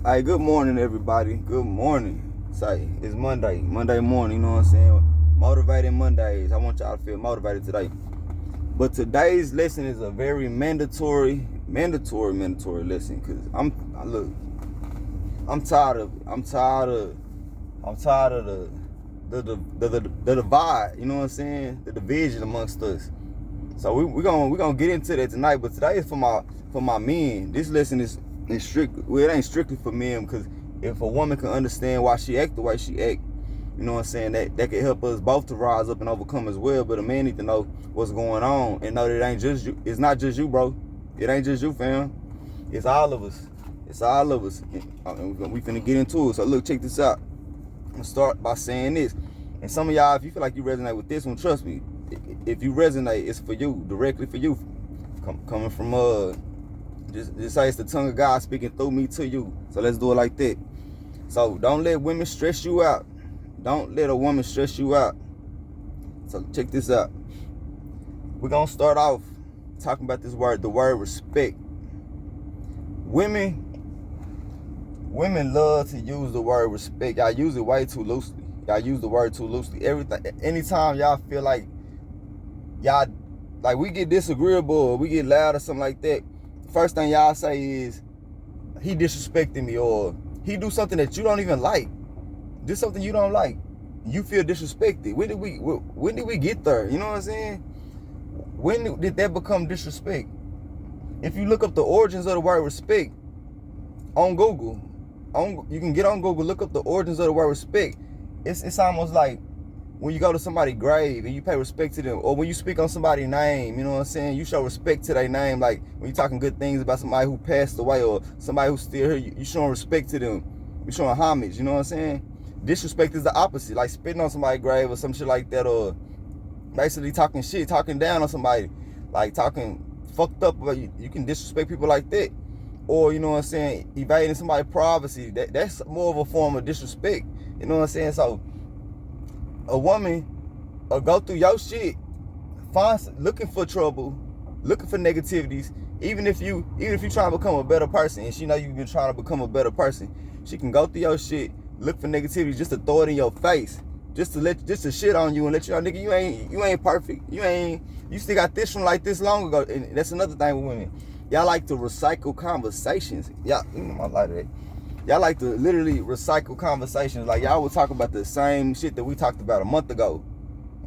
Hey, good morning, everybody. Good morning. Say, it's Monday morning, you know what I'm saying? Motivated Mondays. I want y'all to feel motivated today. But today's lesson is a very mandatory lesson. Cause I'm tired of it. I'm tired of the divide, you know what I'm saying? The division amongst us. So we're gonna get into that tonight, but today is for my men. This lesson is strict. Well, it ain't strictly for men, because if a woman can understand why she act the way she act, you know what I'm saying, that can help us both to rise up and overcome as well. But a man need to know what's going on and know that it ain't just you. It's not just you, bro. It ain't just you, fam. It's all of us. It's all of us. And we finna get into it. So look, check this out. I'm gonna start by saying this. And some of y'all, if you feel like you resonate with this one, trust me. If you resonate, it's for you, directly for you. Coming from just say it's the tongue of God speaking through me to you. So let's do it like that. So don't let women stress you out. Don't let a woman stress you out. So check this out. We're gonna start off talking about this word, the word respect. Women love to use the word respect. Y'all use it way too loosely. Y'all use the word too loosely. Anytime y'all feel like y'all, like we get disagreeable or we get loud or something like that, first thing y'all say is, he disrespecting me, or he do something that you don't even like. Do something you don't like. You feel disrespected. When did we get there? You know what I'm saying? When did that become disrespect? If you look up the origins of the word respect on Google, you can get on Google, look up the origins of the word respect. It's almost like when you go to somebody's grave and you pay respect to them, or when you speak on somebody's name, you know what I'm saying? You show respect to their name. Like when you're talking good things about somebody who passed away or somebody who's still here, you showing respect to them. You showing homage, you know what I'm saying? Disrespect is the opposite, like spitting on somebody's grave or some shit like that, or basically talking shit, talking down on somebody, like talking fucked up about you. You can disrespect people like that. Or, you know what I'm saying, invading somebody's privacy. That's more of a form of disrespect. You know what I'm saying? So a woman will go through your shit, looking for trouble, looking for negativities. Even if you trying to become a better person, and she know you've been trying to become a better person, she can go through your shit, look for negativity, just to throw it in your face, just to shit on you and let you know, nigga, you ain't perfect. You still got this from like this long ago. And that's another thing with women. Y'all like to recycle conversations. Y'all like to literally recycle conversations. Like y'all will talk about the same shit that we talked about a month ago.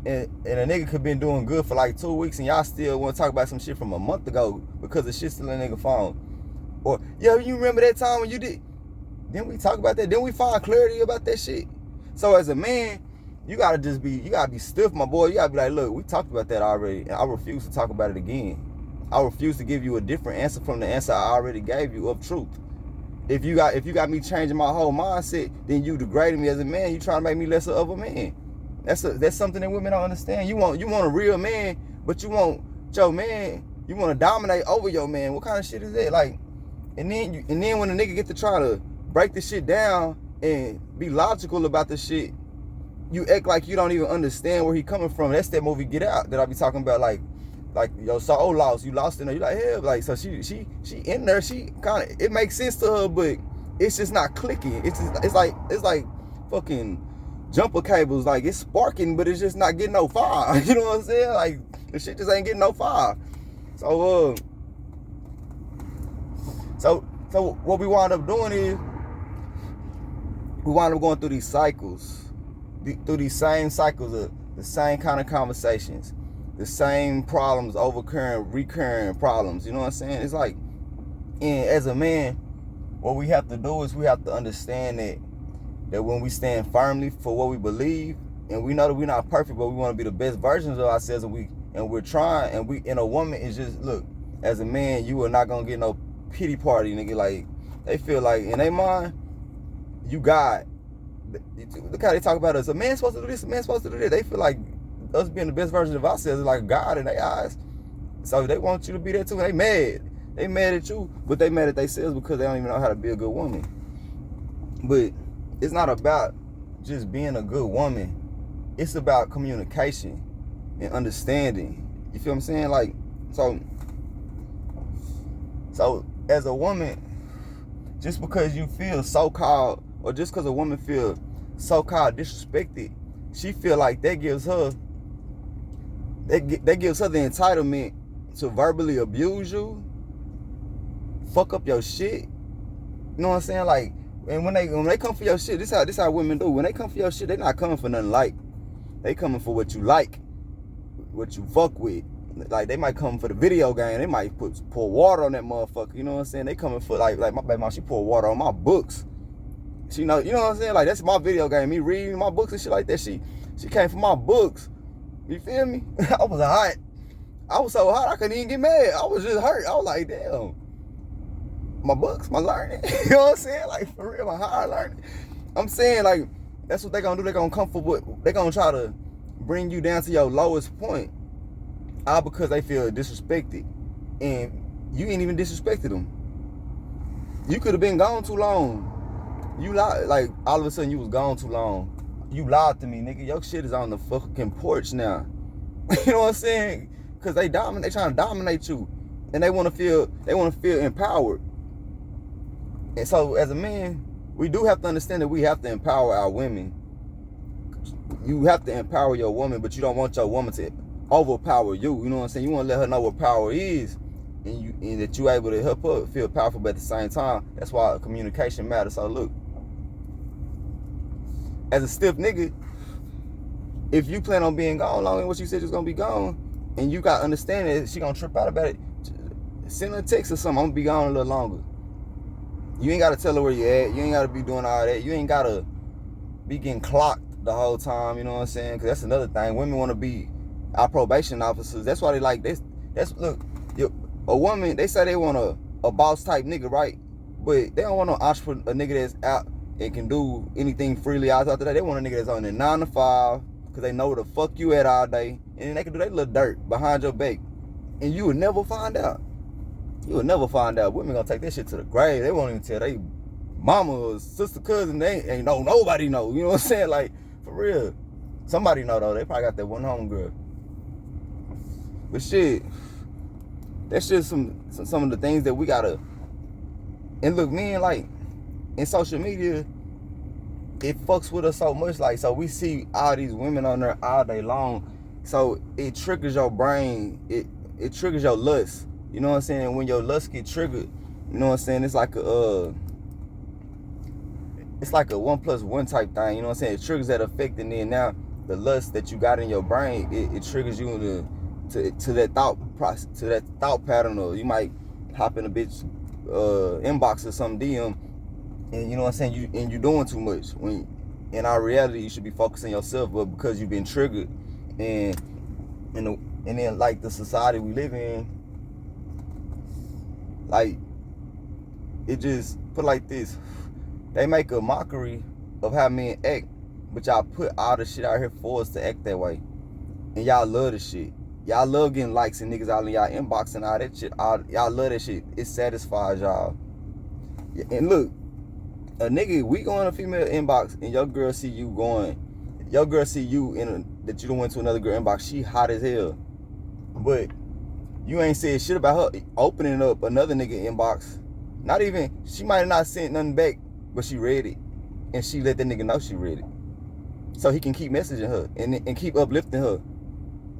And a nigga could been doing good for like 2 weeks, and y'all still want to talk about some shit from a month ago because the shit's still in a nigga phone. Or, yo, you remember that time when you did? Then we talk about that. Then we find clarity about that shit. So as a man, you gotta be stiff, my boy. You gotta be like, look, we talked about that already, and I refuse to talk about it again. I refuse to give you a different answer from the answer I already gave you of truth. If you got me changing my whole mindset, then you degrading me as a man. You trying to make me lesser of a man. That's something that women don't understand. You want a real man, but you want your man. You want to dominate over your man. What kind of shit is that? Like, and then when a nigga get to try to break the shit down and be logical about the shit, you act like you don't even understand where he coming from. That's that movie Get Out that I be talking about. Like your soul lost. You lost in her. You like, hell, like, so she in there. She kind of, it makes sense to her, but it's just not clicking. It's like fucking jumper cables. Like, it's sparking, but it's just not getting no fire. You know what I'm saying? Like, the shit just ain't getting no fire. So what we wind up doing is we wind up going through these cycles, through these same cycles of the same kind of conversations, the same problems, recurring problems. You know what I'm saying? It's like, and as a man, what we have to do is we have to understand that when we stand firmly for what we believe, and we know that we're not perfect, but we want to be the best versions of ourselves, and we're trying, and a woman is just, look, as a man, you are not gonna get no pity party, nigga. Like, they feel like in their mind, you God. Look how they talk about us. A man's supposed to do this, a man's supposed to do that. They feel like us being the best version of ourselves is like God in their eyes. So they want you to be there too. And they mad at you, but they mad at themselves because they don't even know how to be a good woman. But it's not about just being a good woman. It's about communication and understanding. You feel what I'm saying? Like, so as a woman, just because you feel so-called, or just because a woman feel so-called disrespected, she feel like that gives her the entitlement to verbally abuse you, fuck up your shit. You know what I'm saying? Like, and when they come for your shit, this how women do. When they come for your shit, they not coming for nothing like. They coming for what you like, what you fuck with. Like, they might come for the video game. They might pour water on that motherfucker. You know what I'm saying? They coming for like my baby mom. She pour water on my books. She know, you know what I'm saying? Like, that's my video game. Me reading my books and shit like that. She came for my books. You feel me? I was so hot I couldn't even get mad. I was just hurt. I was like, damn. My books, my learning. You know what I'm saying? Like, for real, my hard learning. I'm saying, like, that's what they gonna do. They gonna come for what they gonna try to bring you down to your lowest point. All because they feel disrespected. And you ain't even disrespected them. You could have been gone too long. You lied, like, all of a sudden you was gone too long. You lied to me, nigga. Your shit is on the fucking porch now. You know what I'm saying? Cause they trying to dominate you. And they wanna feel empowered. And so as a man, we do have to understand that we have to empower our women. You have to empower your woman, but you don't want your woman to overpower you. You know what I'm saying? You want to let her know what power is, and that you're able to help her feel powerful, but at the same time, that's why communication matters. So look, as a stiff nigga, if you plan on being gone longer than what you said you're gonna be gone, and you got understanding that she gonna trip out about it, send her a text or something. I'm gonna be gone a little longer. You ain't gotta tell her where you at. You ain't gotta be doing all that. You ain't gotta be getting clocked the whole time. You know what I'm saying? Because that's another thing. Women want to be our probation officers. That's why they like this. Look, a woman, they say they want a boss type nigga, right? But they don't want no entrepreneur, a nigga that's out and can do anything freely out there. They want a nigga that's on their 9 to 5 because they know where the fuck you at all day, and then they can do their little dirt behind your back, and you would never find out. You will never find out. Women gonna take that shit to the grave. They won't even tell they mama or sister, cousin. They ain't know. Nobody know. You know what I'm saying? Like, for real. Somebody know though. They probably got that one homegirl. But shit, that's just some of the things that we gotta. And look, man, like, in social media, it fucks with us so much. Like, so we see all these women on there all day long. So it triggers your brain. It triggers your lust. You know what I'm saying? When your lust get triggered, you know what I'm saying? It's like a 1+1 type thing. You know what I'm saying? It triggers that effect, and then now the lust that you got in your brain, it triggers you to that thought process, to that thought pattern. Or you might hop in a bitch inbox or some DM, and you know what I'm saying? You doing too much. When in our reality, you should be focusing yourself, but because you've been triggered, and then like the society we live in. Like, it just put like this. They make a mockery of how men act, but y'all put all the shit out here for us to act that way. And y'all love the shit. Y'all love getting likes and niggas out in y'all inbox and all that shit. Y'all love that shit. It satisfies y'all. And look, a nigga, we go in a female inbox and your girl see you that you done went to another girl inbox. She hot as hell. But you ain't said shit about her opening up another nigga inbox. Not even, she might have not sent nothing back, but she read it. And she let that nigga know she read it. So he can keep messaging her and keep uplifting her.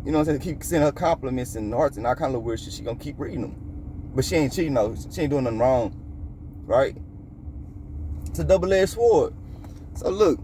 You know what I'm saying? Keep sending her compliments and hearts and all kind of weird shit. She gonna keep reading them. But she ain't cheating though. She ain't doing nothing wrong. Right? It's a double-edged sword. So look,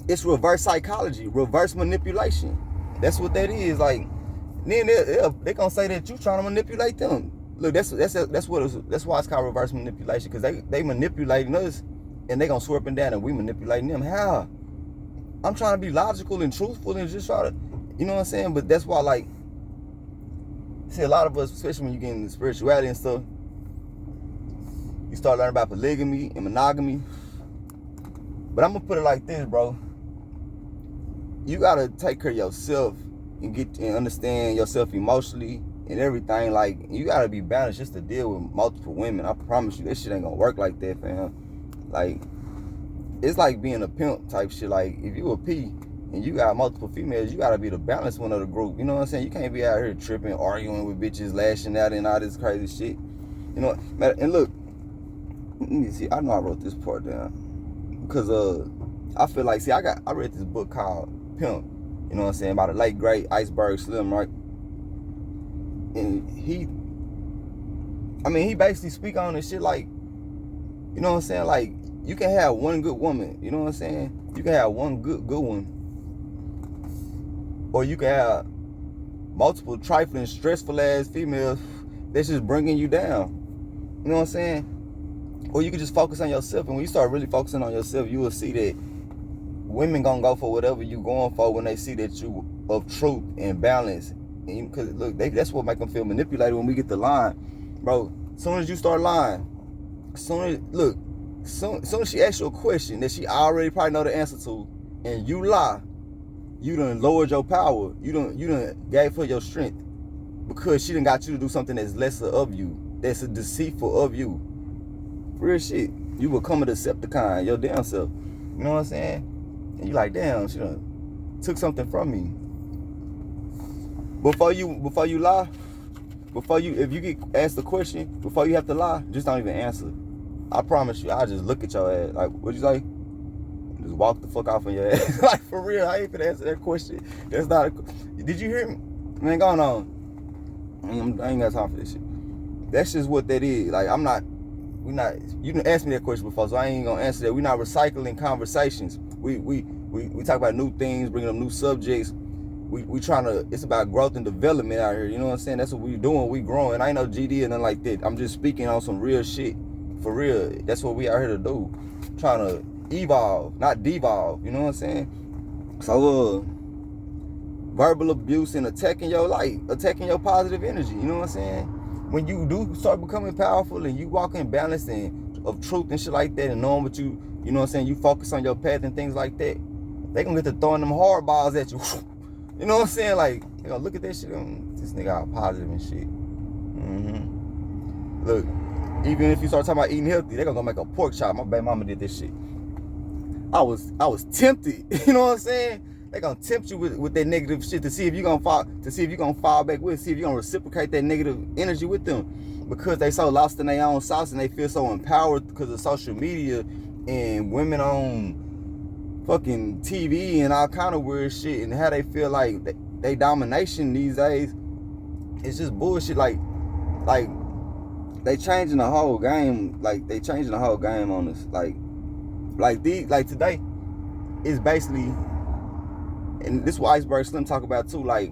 it's reverse psychology, reverse manipulation. That's what that is. Like, then they gonna say that you trying to manipulate them. Look, that's why it's called reverse manipulation, because they manipulating us, and they gonna swear up and down, and we manipulating them. How? I'm trying to be logical and truthful and just try to, you know what I'm saying? But that's why, like, see, a lot of us, especially when you get into spirituality and stuff, you start learning about polygamy and monogamy. But I'm gonna put it like this, bro. You gotta take care of yourself and understand yourself emotionally and everything. Like, you gotta be balanced just to deal with multiple women. I promise you, this shit ain't gonna work like that, fam. Like, it's like being a pimp type shit. Like, if you a P and you got multiple females, you gotta be the balanced one of the group. You know what I'm saying? You can't be out here tripping, arguing with bitches, lashing out and all this crazy shit. You know, and look, let me see. I know I wrote this part down because I feel like, see, I read this book called Pimp. You know what I'm saying, by the late great Iceberg Slim, right? And he basically speak on this shit like, you know what I'm saying, like you can have one good woman. You know what I'm saying? You can have one good one, or you can have multiple trifling, stressful ass females that's just bringing you down. You know what I'm saying? Or you can just focus on yourself, and when you start really focusing on yourself, you will see that women gonna go for whatever you going for when they see that you of truth and balance. Because look, that's what make them feel manipulated when we get the line, bro. As soon as you start lying, as soon as she asks you a question that she already probably know the answer to, and you lie, you done lowered your power. You done gave her your strength, because she done got you to do something that's lesser of you, that's a deceitful of you. Real shit. You become a Decepticon, your damn self. You know what I'm saying? And you like, damn, she done took something from me. Before you lie, if you get asked a question, before you have to lie, just don't even answer. I promise you, I'll just look at your ass. Like, what'd you say? Just walk the fuck off on your ass. Like, for real, I ain't finna answer that question. That's not did you hear me? Man, going on. I ain't got time for this shit. That's just what that is. Like, you didn't ask me that question before, so I ain't gonna answer that. We're not recycling conversations. We talk about new things, bringing up new subjects. We trying to, it's about growth and development out here. You know what I'm saying? That's what we doing. We growing. I ain't no GD or nothing like that. I'm just speaking on some real shit. For real. That's what we out here to do. Trying to evolve, not devolve. You know what I'm saying? So, verbal abuse and attacking your light, attacking your positive energy. You know what I'm saying? When you do start becoming powerful and you walk in balance and of truth and shit like that, and knowing what you know what I'm saying, you focus on your path and things like that, they gonna get to throwing them hard balls at you. You know what I'm saying? Like, they gonna look at that shit, this nigga all positive and shit. Look, even if you start talking about eating healthy, they gonna go make a pork chop. My baby mama did this shit. I was tempted. You know what I'm saying? They gonna tempt you with that negative shit to see if you gonna fall back with, see if you gonna reciprocate that negative energy with them, because they so lost in their own sauce and they feel so empowered because of social media and women on fucking TV and all kind of weird shit, and how they feel like they domination these days. It's just bullshit. Like they changing the whole game. Like they changing the whole game on us. Like today is basically. And this is what Iceberg Slim talk about too. Like,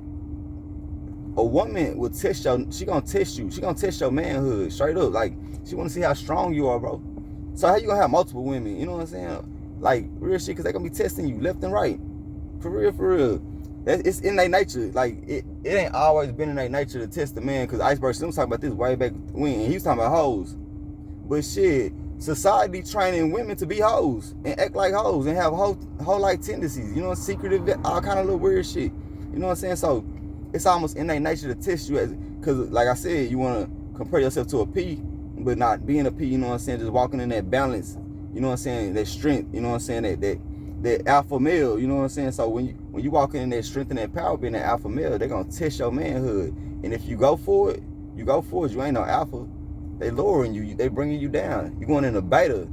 a woman will test she gonna test you. She gonna test your manhood straight up. Like, she wanna see how strong you are, bro. So how you gonna have multiple women? You know what I'm saying? Like, real shit, because they gonna be testing you left and right. For real. It's in their nature. Like, it ain't always been in their nature to test the man, because Iceberg Slim was talking about this way back when, and he was talking about hoes. But shit, society training women to be hoes and act like hoes and have hoe-like tendencies, you know, secretive, all kind of little weird shit. You know what I'm saying? So it's almost in their nature to test you, because like I said, you want to compare yourself to a P, but not being a P. You know what I'm saying? Just walking in that balance. You know what I'm saying? That strength. You know what I'm saying? That alpha male. You know what I'm saying? So when you walk in that strength and that power, being that alpha male, they're gonna test your manhood. And if you go for it. You ain't no alpha. They lowering you. They bringing you down. You going in a beta.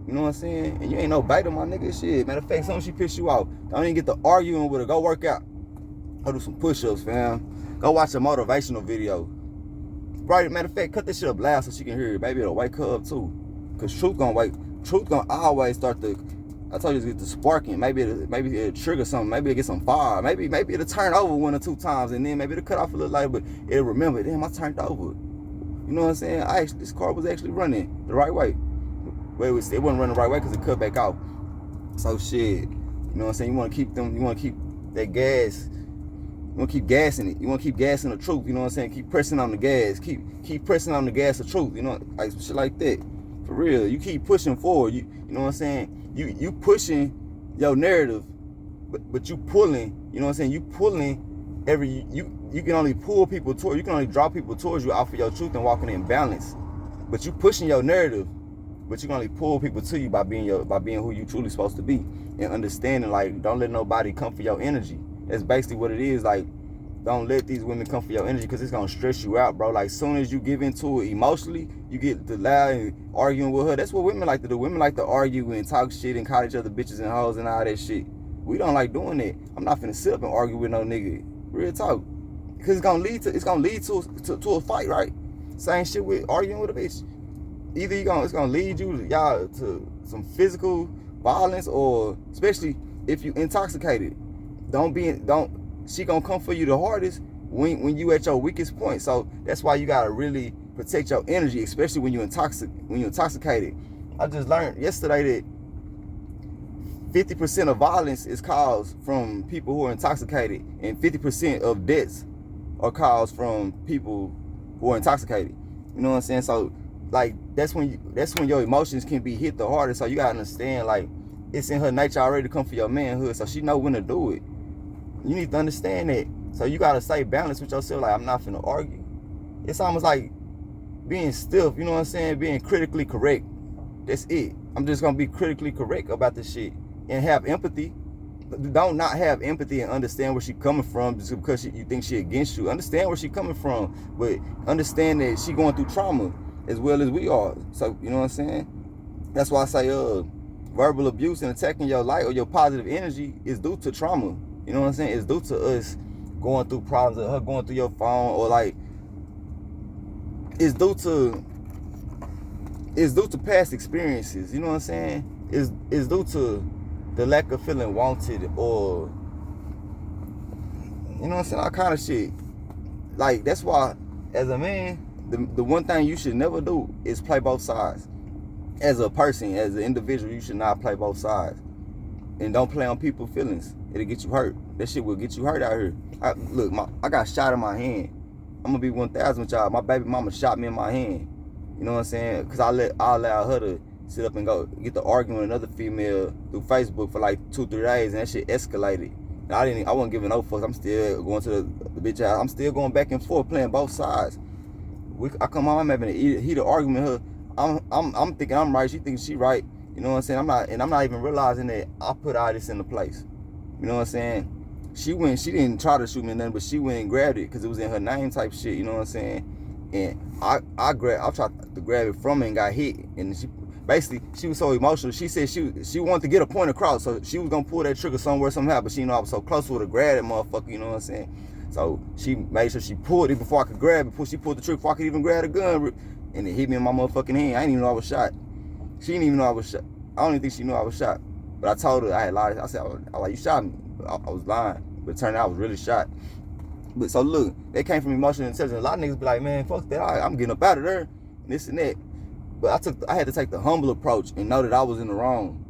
You know what I'm saying? And you ain't no beta, my nigga. Shit. Matter of fact, soon as she piss you off, don't even get to arguing with her. Go work out. Go do some push-ups, fam. Go watch a motivational video. Right, matter of fact, cut this shit up loud so she can hear it. Maybe it'll wake her up too. Cause truth gonna always start to. I told you to get the sparking. Maybe it'll trigger something. Maybe it'll get some fire. Maybe it'll turn over 1 or 2 times, and then maybe it'll cut off a little later. But it'll remember. Damn, I turned over. You know what I'm saying? This car was actually running the right way. Well, it wasn't running the right way because it cut back off. So shit, you know what I'm saying? You want to keep that gas. You want to keep gassing it. You want to keep gassing the truth. You know what I'm saying? Keep pressing on the gas. Keep pressing on the gas of truth. You know, like shit like that. For real. You keep pushing forward. You know what I'm saying? You pushing your narrative, but you pulling. You know what I'm saying? You pulling you can only pull people towards. You can only draw people towards you off of your truth and walking in balance. But you pushing your narrative. But you can only pull people to you by being who you truly supposed to be, and understanding, like, don't let nobody come for your energy. That's basically what it is. Like, don't let these women come for your energy, because it's gonna stress you out, bro. Like, soon as you give into it emotionally, you get to loud and arguing with her. That's what women like to do. Women like to argue and talk shit and call each other bitches and hoes and all that shit. We don't like doing that. I'm not finna sit up and argue with no nigga. Real talk. Because it's gonna lead to a fight, right? Same shit with arguing with a bitch. Either it's gonna lead y'all to some physical violence, or especially if you intoxicated. She gonna come for you the hardest when you at your weakest point. So that's why you gotta really protect your energy, especially when you intoxicated. I just learned yesterday that 50% of violence is caused from people who are intoxicated, and 50% of deaths are caused from people who are intoxicated. You know what I'm saying? So, like, that's when your emotions can be hit the hardest. So you gotta understand, like, it's in her nature already to come for your manhood, so she know when to do it. You need to understand that. So you gotta stay balanced with yourself. Like, I'm not finna argue. It's almost like being stiff, you know what I'm saying? Being critically correct. That's it. I'm just gonna be critically correct about this shit and have empathy. Don't not have empathy and understand where she coming from just because you think she against you. Understand where she coming from, but understand that she going through trauma as well as we are. So, you know what I'm saying? That's why I say verbal abuse and attacking your light or your positive energy is due to trauma. You know what I'm saying? It's due to us going through problems, or her going through your phone, or like it's due to past experiences. You know what I'm saying? It's due to the lack of feeling wanted, or you know what I'm saying, all kind of shit. Like, that's why as a man, the one thing you should never do is play both sides. As a person, as an individual, you should not play both sides. And don't play on people's feelings. It'll get you hurt. That shit will get you hurt out here. I got shot in my hand. I'm gonna be 1,000 with y'all. My baby mama shot me in my hand. You know what I'm saying? Because I allowed her to sit up and go get the argument with another female through Facebook for like 2-3 days, and that shit escalated. And I wasn't giving no fucks. I'm still going to the bitch house. I'm still going back and forth, playing both sides. I come home, I'm having a heated argument with her. I'm thinking I'm right. She thinks she right. You know what I'm saying? I'm not even realizing that I put all this into place. You know what I'm saying? She didn't try to shoot me or nothing, but she went and grabbed it because it was in her name type shit. You know what I'm saying? And I tried to grab it from her and got hit. And she was so emotional. She said she wanted to get a point across, so she was gonna pull that trigger somewhere somehow. But she, I was so close with her, grab that motherfucker. You know what I'm saying? So she made sure she pulled it before I could grab it. She pulled the trigger before I could even grab the gun, and it hit me in my motherfucking hand. I didn't even know I was shot. She didn't even know I was shot. I don't even think she knew I was shot. But I told her I had lied. I said, you shot me. I was lying. But it turned out I was really shot. But so look, they came from emotional intelligence. A lot of niggas be like, man, fuck that. I'm getting up out of there. This and that. But I had to take the humble approach and know that I was in the wrong.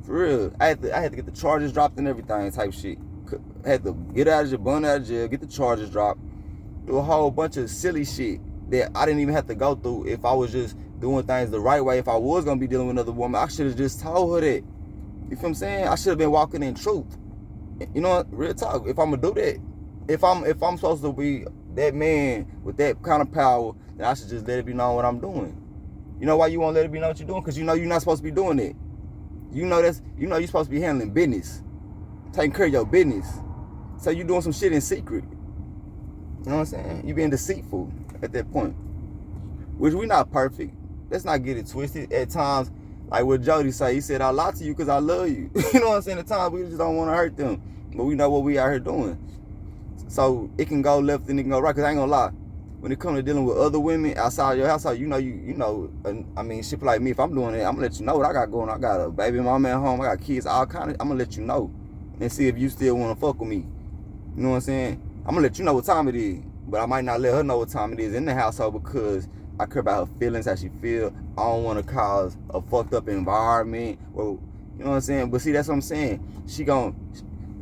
For real. I had to get the charges dropped and everything type shit. I had to get out of jail, bun out of jail, get the charges dropped. Do a whole bunch of silly shit that I didn't even have to go through if I was just doing things the right way. If I was gonna be dealing with another woman, I should have just told her that. You feel what I'm saying? I should have been walking in truth. You know what? Real talk. If I'm gonna do that, if I'm supposed to be that man with that kind of power, then I should just let it be known what I'm doing. You know why you won't let it be known what you're doing? Because you know you're not supposed to be doing it. You know you're supposed to be handling business, taking care of your business. So you doing some shit in secret. You know what I'm saying? You being deceitful at that point. Which we not perfect. Let's not get it twisted. At times, like what Jody say, he said, I lie to you because I love you. You know what I'm saying? At times, we just don't want to hurt them. But we know what we out here doing. So it can go left and it can go right. Because I ain't gonna lie. When it comes to dealing with other women outside your household, you know, I mean, shit like me, if I'm doing it, I'm gonna let you know what I got going on. I got a baby mama at home, I got kids, all kind of, I'm gonna let you know. And see if you still wanna fuck with me. You know what I'm saying? I'm gonna let you know what time it is. But I might not let her know what time it is in the household because I care about her feelings, how she feel. I don't wanna cause a fucked up environment. Or, you know what I'm saying? But see, that's what I'm saying.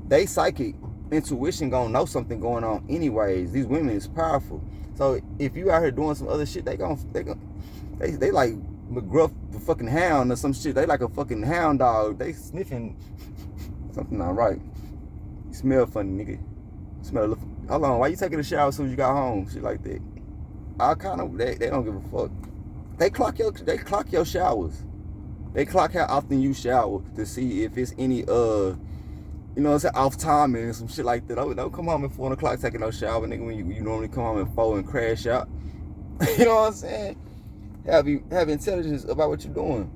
They psychic intuition gonna know something going on anyways. These women is powerful. So if you out here doing some other shit, they like McGruff the fucking hound or some shit. They like a fucking hound dog. They sniffing something not right. You smell funny, nigga. Hold on, why you taking a shower as soon as you got home? Shit like that. They don't give a fuck. They clock your showers. They clock how often you shower to see if it's any you know what I'm saying, off timing and some shit like that. Don't come home at 4 o'clock taking no shower, nigga, when you normally come home at 4 and crash out. You know what I'm saying? Have intelligence about what you're doing.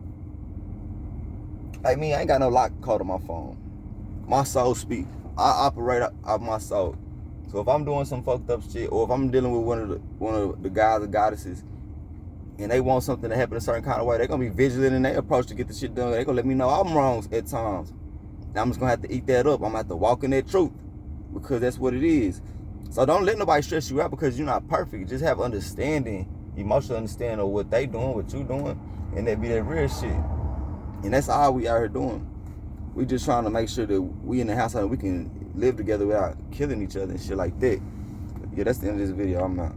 Like me, I ain't got no lock code on my phone. My soul speak. I operate off my soul. So if I'm doing some fucked up shit, or if I'm dealing with one of the guys or goddesses, and they want something to happen a certain kind of way, they're gonna be vigilant in their approach to get the shit done. They're gonna let me know I'm wrong at times. And I'm just gonna have to eat that up. I'm gonna have to walk in that truth, because that's what it is. So don't let nobody stress you out because you're not perfect. Just have understanding, emotional understanding of what they doing, what you doing, and that be that real shit. And that's all we out here doing. We just trying to make sure that we in the household, we can live together without killing each other and shit like that. Yeah, that's the end of this video. I'm out.